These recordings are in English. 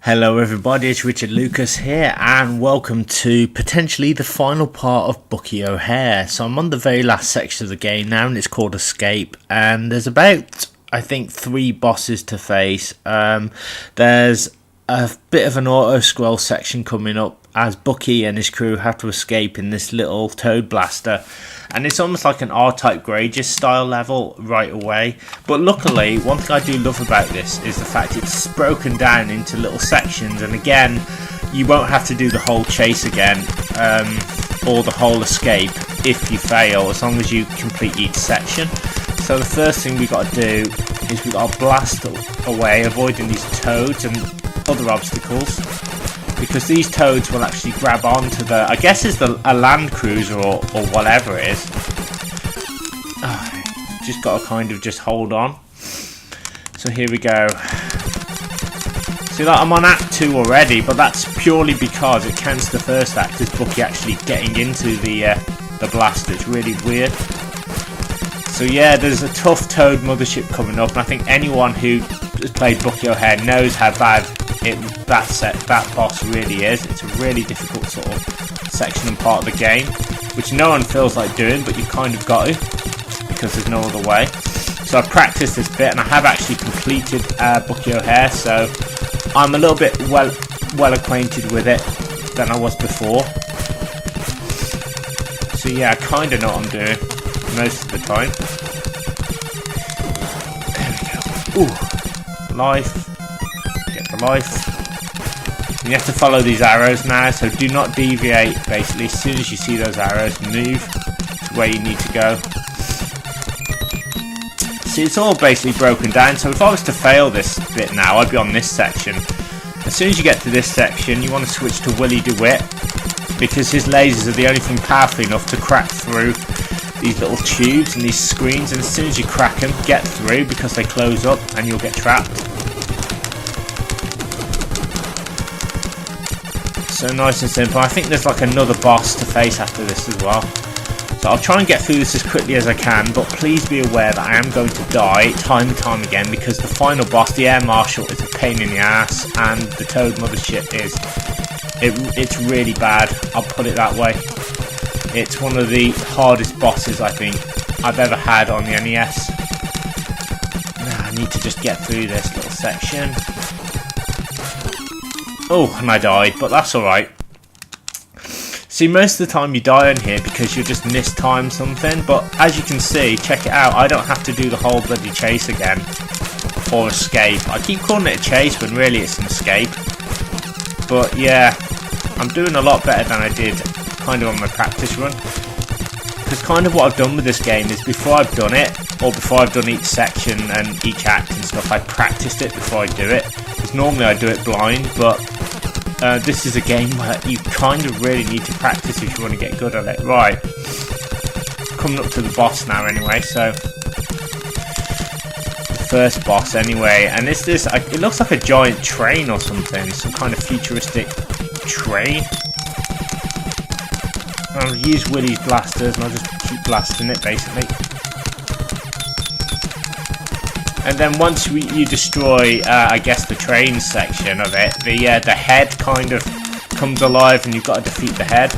Hello everybody, it's Richard Lucas here and welcome to potentially the final part of Bucky O Hare. So I'm on the very last section of the game now and it's called Escape, and there's about, I think, 3 bosses to face. There's a bit of an auto scroll section coming up as Bucky and his crew have to escape in this little toad blaster, and it's almost like an R-Type Gradius style level right away. But luckily, one thing I do love about this is the fact it's broken down into little sections, and again, you won't have to do the whole chase again or the whole escape if you fail, as long as you complete each section. So the first thing we got to do is we got to blast away, avoiding these toads and other obstacles, because these toads will actually grab onto the, I guess it's a land cruiser or whatever it is. Just got to kind of just hold on. So here we go. See, that I'm on Act 2 already, but that's purely because it counts the first act as Bucky actually getting into the blaster. It's really weird. So yeah, there's a tough toad mothership coming up, and I think anyone who has played Bucky O Hare knows how bad that boss really is. It's a really difficult sort of section and part of the game, which no one feels like doing, but you've kind of got to, because there's no other way. So I've practiced this bit and I have actually completed Bucky O Hare, so I'm a little bit well acquainted with it than I was before. So yeah, I kind of know what I'm doing most of the time. There we go. Ooh, life. Life. You have to follow these arrows now, so do not deviate. Basically, as soon as you see those arrows, move to where you need to go. See, it's all basically broken down, so if I was to fail this bit now, I'd be on this section. As soon as you get to this section, you want to switch to Willy DeWitt, because his lasers are the only thing powerful enough to crack through these little tubes and these screens, and as soon as you crack them, get through, because they close up and you'll get trapped. So nice and simple. I think there's like another boss to face after this as well. So I'll try and get through this as quickly as I can, but please be aware that I am going to die time and time again, because the final boss, the Air Marshal, is a pain in the ass, and the Toad Mothership is... It's really bad, I'll put it that way. It's one of the hardest bosses I think I've ever had on the NES. Now I need to just get through this little section. Oh, and I died, but that's alright. See, most of the time you die on here because you just mistime something, but as you can see, check it out, I don't have to do the whole bloody chase again, or escape. I keep calling it a chase when really it's an escape. But yeah, I'm doing a lot better than I did kind of on my practice run. Because kind of what I've done with this game is, before I've done it, or before I've done each section and each act and stuff, I practiced it before I do it. Because normally I do it blind, but this is a game where you kind of really need to practice if you want to get good at it. Right, coming up to the boss now anyway, so the first boss anyway, and it's this, it looks like a giant train or something, some kind of futuristic train. I'll use Willy's blasters and I'll just keep blasting it basically. And then once you destroy, I guess, the train section of it, the head kind of comes alive and you've got to defeat the head.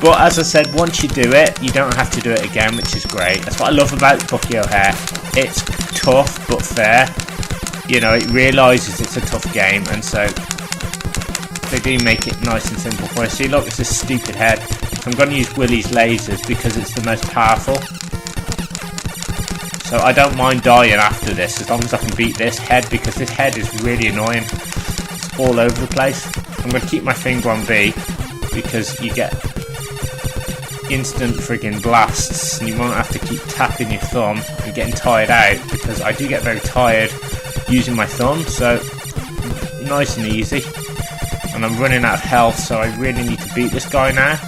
But as I said, once you do it, you don't have to do it again, which is great. That's what I love about Bucky O Hare. It's tough but fair. You know, it realises it's a tough game, and so they do make it nice and simple for you. See, look, it's this stupid head. I'm going to use Willy's lasers because it's the most powerful. So I don't mind dying after this, as long as I can beat this head, because this head is really annoying. It's all over the place. I'm going to keep my finger on B, because you get instant friggin' blasts, and you won't have to keep tapping your thumb and getting tired out, because I do get very tired using my thumb, so nice and easy. And I'm running out of health, so I really need to beat this guy now.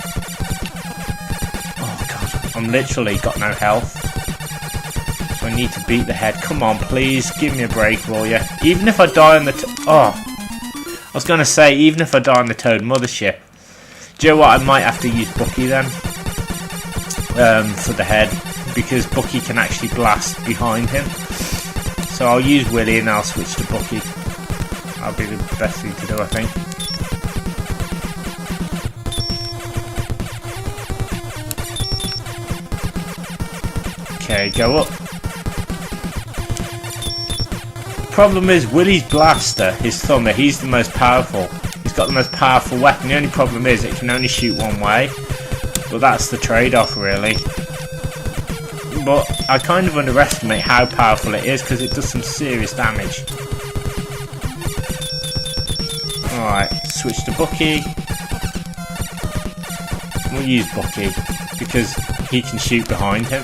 Oh god, I'm literally got no health. I need to beat the head. Come on, please, give me a break, will ya? Even if I die on the I was going to say, even if I die on the Toad Mothership. Do you know what? I might have to use Bucky then. For the head. Because Bucky can actually blast behind him. So I'll use Willy and I'll switch to Bucky. That'll be the best thing to do, I think. Okay, go up. Problem is, Willy's blaster, his thumber, he's the most powerful. He's got the most powerful weapon. The only problem is it can only shoot one way. But that's the trade-off, really. But I kind of underestimate how powerful it is because it does some serious damage. Alright, switch to Bucky. We'll use Bucky because he can shoot behind him.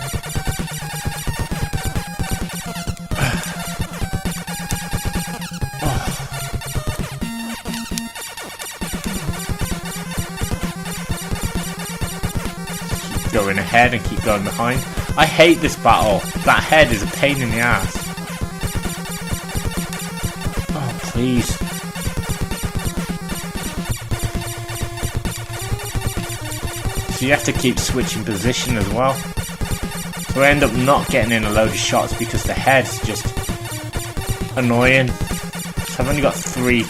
Going ahead and keep going behind. I hate this battle. That head is a pain in the ass. Oh, please. So you have to keep switching position as well. So I end up not getting in a load of shots because the head's just annoying. So I've only got three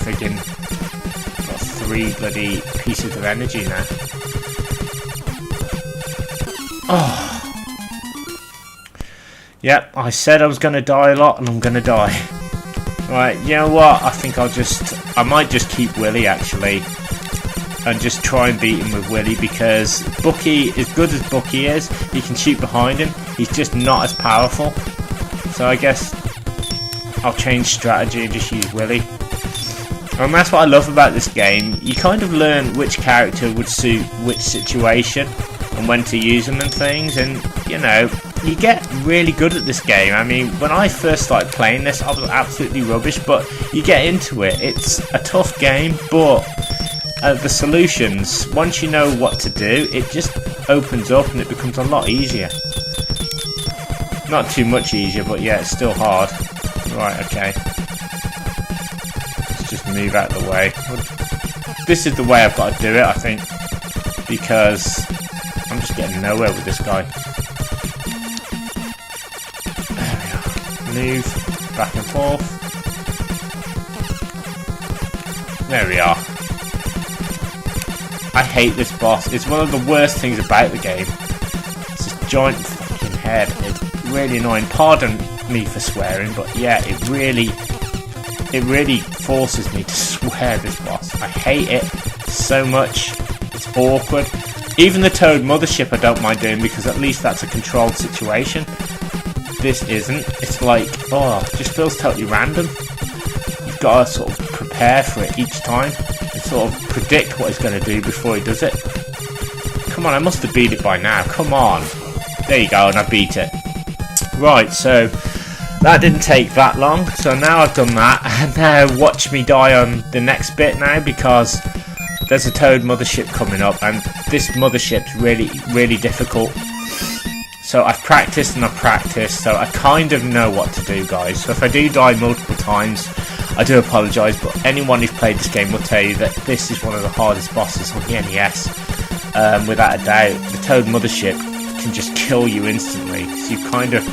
bloody pieces of energy now. Oh. Yep, I said I was going to die a lot and I'm going to die. Right, you know what? I think I might just keep Willy actually. And just try and beat him with Willy because Bucky, as good as Bucky is, he can shoot behind him. He's just not as powerful. So I guess I'll change strategy and just use Willy. And that's what I love about this game. You kind of learn which character would suit which situation and when to use them and things, and you know, you get really good at this game. I mean, when I first started playing this, I was absolutely rubbish, but you get into it. It's a tough game, but the solutions, once you know what to do, it just opens up and it becomes a lot easier. Not too much easier, but yeah, it's still hard. Right, okay. Let's just move out of the way. This is the way I've got to do it, I think, because I'm just getting nowhere with this guy. There we are. Move back and forth. There we are. I hate this boss. It's one of the worst things about the game. It's this giant fucking head. It's really annoying. Pardon me for swearing, but yeah, it really forces me to swear, this boss. I hate it so much. It's awkward. Even the Toad Mothership I don't mind doing because at least that's a controlled situation. This isn't. It's like, oh, it just feels totally random. You've got to sort of prepare for it each time and sort of predict what he's going to do before he does it. Come on, I must have beat it by now. Come on. There you go, and I beat it. Right, so that didn't take that long. So now I've done that, and now watch me die on the next bit now because there's a Toad Mothership coming up, and this Mothership's really difficult. So I've practiced and I've practiced, so I kind of know what to do, guys. So if I do die multiple times, I do apologise, but anyone who's played this game will tell you that this is one of the hardest bosses on the NES, without a doubt. The Toad Mothership can just kill you instantly, so you've kind of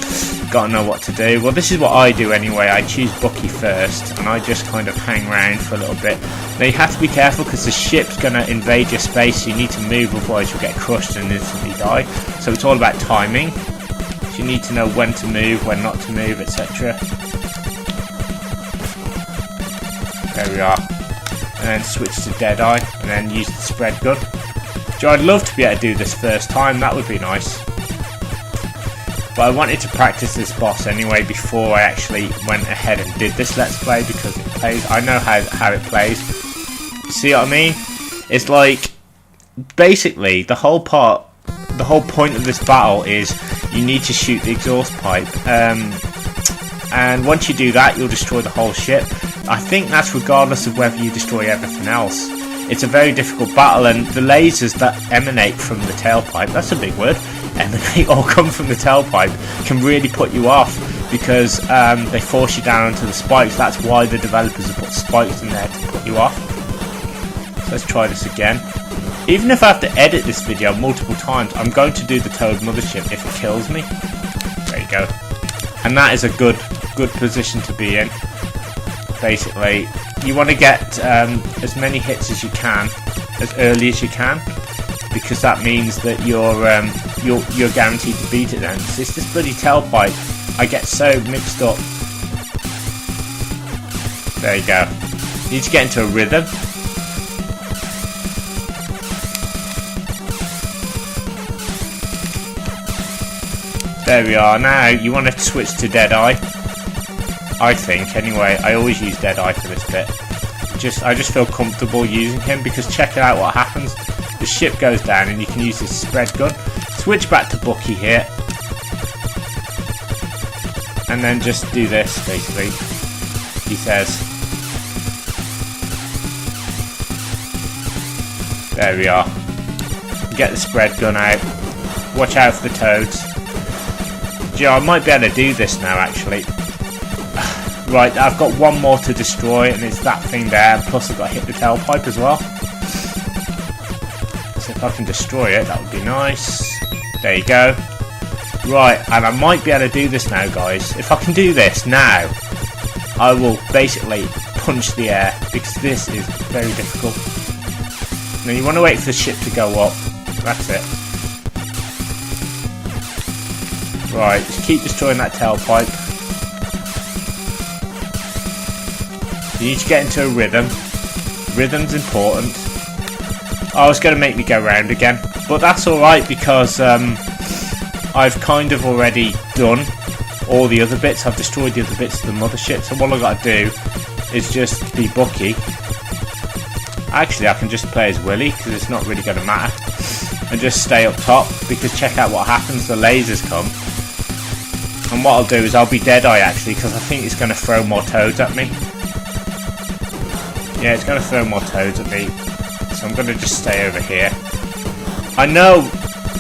got to know what to do. Well, this is what I do anyway. I choose Bucky first, and I just kind of hang around for a little bit. Now you have to be careful because the ship's going to invade your space, so you need to move, otherwise you'll get crushed and instantly die. So it's all about timing. So you need to know when to move, when not to move, etc. There we are. And then switch to Deadeye, and then use the spread gun. So I'd love to be able to do this first time, that would be nice. But I wanted to practice this boss anyway before I actually went ahead and did this Let's Play because it plays. I know how it plays. See what I mean? It's like, basically, the whole point of this battle is you need to shoot the exhaust pipe. And once you do that, you'll destroy the whole ship. I think that's regardless of whether you destroy everything else. It's a very difficult battle, and the lasers that emanate from the tailpipe, that's a big word, emanate or come from the tailpipe, can really put you off because they force you down onto the spikes. That's why the developers have put spikes in there to put you off. So let's try this again. Even if I have to edit this video multiple times, I'm going to do the Toad Mothership if it kills me. There you go. And that is a good position to be in. basically. You want to get as many hits as you can, as early as you can, because that means that you're guaranteed to beat it then. So it's this bloody tailpipe. I get so mixed up. There you go. You need to get into a rhythm. There we are. Now you want to switch to Deadeye. I think, anyway. I always use Deadeye for this bit. I just feel comfortable using him because check out what happens. The ship goes down and you can use this spread gun. Switch back to Bucky here. And then just do this, basically. He says. There we are. Get the spread gun out. Watch out for the toads. Gee, I might be able to do this now, actually. Right, I've got one more to destroy, and it's that thing there. Plus, I've got to hit the tailpipe as well. So if I can destroy it, that would be nice. There you go. Right, and I might be able to do this now, guys. If I can do this now, I will basically punch the air, because this is very difficult. Now, you want to wait for the ship to go up. That's it. Right, just keep destroying that tailpipe. You need to get into a rhythm. Rhythm's important. Oh, it's going to make me go round again. But that's alright because I've kind of already done all the other bits. I've destroyed the other bits of the mothership. So all I've got to do is just be Bucky. Actually, I can just play as Willy because it's not really going to matter. And just stay up top because check out what happens. The lasers come. And what I'll do is I'll be Deadeye actually because I think it's going to throw more toads at me. Yeah, it's going to throw more toads at me. So I'm going to just stay over here. I know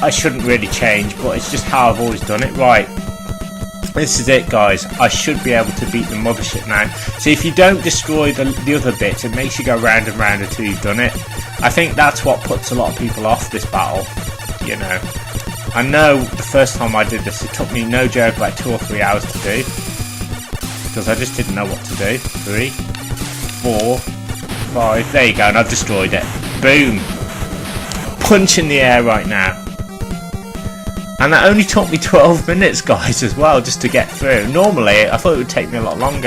I shouldn't really change, but it's just how I've always done it. Right. This is it, guys. I should be able to beat the mothership now. See, if you don't destroy the other bits, it makes you go round and round until you've done it. I think that's what puts a lot of people off this battle. You know. I know the first time I did this, it took me, no joke, like 2 or 3 hours to do. Because I just didn't know what to do. 3, 4... 5, there you go, and I've destroyed it. Boom. Punch in the air right now. And that only took me 12 minutes, guys, as well, just to get through. Normally, I thought it would take me a lot longer.